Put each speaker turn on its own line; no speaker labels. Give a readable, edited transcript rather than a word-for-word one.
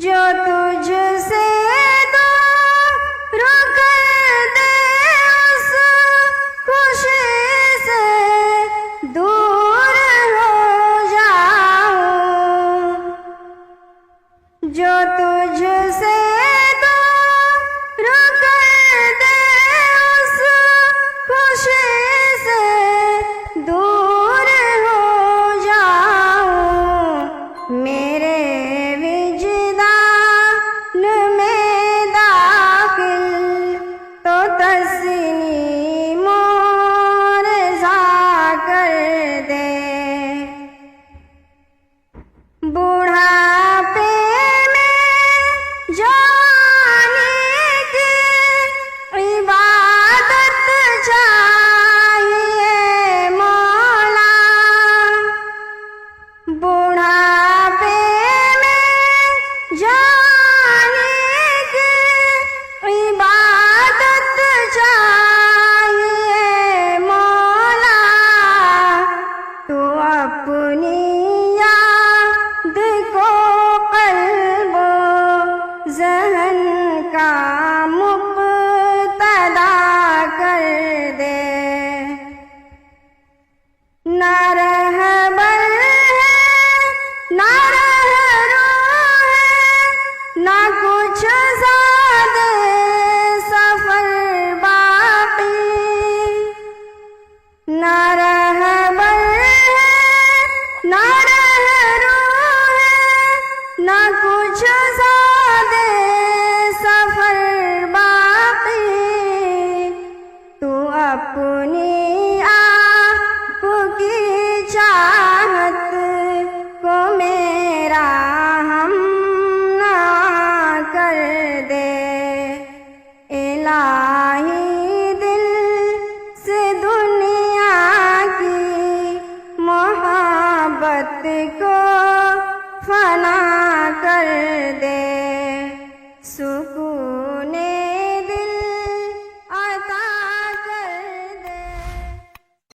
जो तुझसे दूर कर दे उस खुशी से दूर हो जाऊं। जो तुझसे दूर कर दे उस खुशी से दूर हो जाऊं। मेरे विजदान में दाखिल तो तस्नीमो रज़ा कर दे। बुढ़ापे में जवानी की इबादत चाहिए मौला। बुढ़ापे में जवानी की इबादत चाहिए मौला। तू अपनी याद को क़ल्बो ज़हन का मुक़्तदा कर दे। ना रहबर है ना रहरो है ना कुछ ज़्यादा सफ़र बाकी। ना रहबर है ना रहरो है ना कुछ ज़्यादा